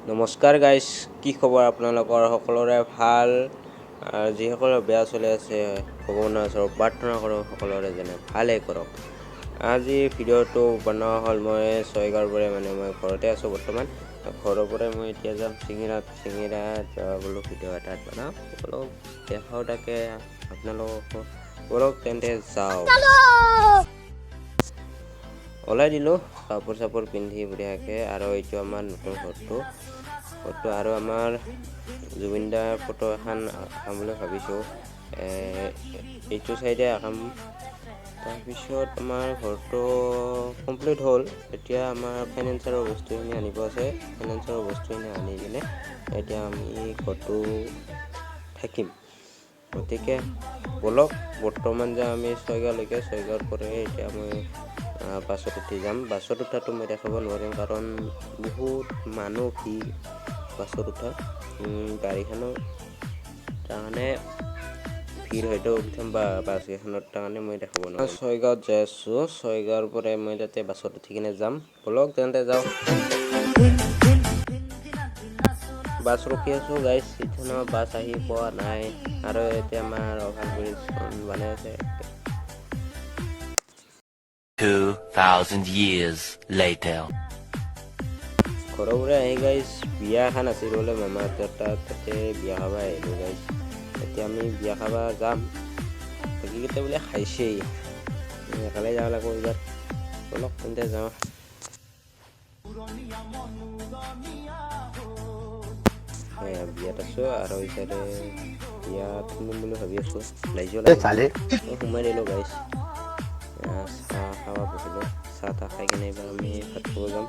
নমস্কাৰ গাইজ, কি খবৰ আপোনালোকৰ সকলোৰে ভাল। যিসকলৰ বেয়া চলি আছে ভগৱানৰ ওচৰত প্ৰাৰ্থনা কৰোঁ সকলোৰে যেনে ভালে কৰক। আজি ভিডিঅ'টো বনোৱা হ'ল মই ছয়গাঁৱৰ পৰা, মই ঘৰতে আছোঁ বৰ্তমান। ঘৰৰ পৰাই মই এতিয়া যাম চিঙিৰাত বোলো ভিডিঅ' এটা বনাওঁ, অলপ দেখাওঁ তাকে আপোনালোকক অলপ তেন্তে যাওঁ। ওলাই দিলোঁ কাপোৰ চাপোৰ পিন্ধি বঢ়িয়াকৈ। আৰু এইটো আমাৰ নতুন ঘৰটো আৰু আমাৰ জুবিনদাৰ ফটো এখন আঁকাম বুলি ভাবিছোঁ, এইটো চাইডে আঁকাম। তাৰপিছত আমাৰ ঘৰটো কমপ্লিট হ'ল। এতিয়া আমাৰ ফাইনেন্সাৰৰ বস্তুখিনি আনিব আছে, ফাইনেন্সাৰৰ বস্তুখিনি আনি কিনে এতিয়া আমি ঘৰটো থাকিম। গতিকে ব'লক বৰ্তমান যাওঁ আমি ছয়গাঁৱলৈকে। ছয়গাঁৱৰ পৰাই এতিয়া মই বাছত উঠি যাম। বাছত উঠাটো মই দেখাব নোৱাৰিম কাৰণ বহুত মানুহ ভিৰ বাছত উঠা, গাড়ীখনৰ তাৰমানে ভিৰ হয়তো বাছকেইখনত তাৰমানে মই দেখাব নোৱাৰিম। ছয়গাঁৱত যাই আছোঁ, ছয়গাঁৱৰ পৰাই মই তাতে বাছত উঠি কিনে যাম। ব'লক তেন্তে যাওঁ। বাছ ৰখি আছোঁ গাইজ, ইথানৰ বাছ আহি পোৱা নাই। আৰু এতিয়া আমাৰ অভাৰ ব্ৰিজখন বনাই আছে। 2000 years later. ঘৰৰ পৰা আহি গাইজ বিয়া এখন আছিল বোলে মামাহঁতৰ তাতে বিয়া খাব আহিলোঁ গাইজ। এতিয়া আমি বিয়া খাব যাম, বাকীকেইটা বোলে খাইছেই, একালে যাব লাগিব এইবাৰ। অলপ তেন্তে যাওঁ। বিয়াত আছোঁ আৰু ইচাইডে বিয়াত শুনিম বুলি ভাবি আছোঁ। লাইজো লাগে সোমাই দিলোঁ গাইজ। চাহ খাব বহিলোঁ, চাহ তাহ খাই কিনে এইবাৰ আমি ভাত খাব যাম।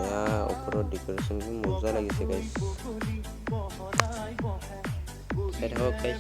এয়া ওপৰত ডেক'ৰেশ্যন কি মজা লাগিছে গাইজ, চাই থাকক গাইজ।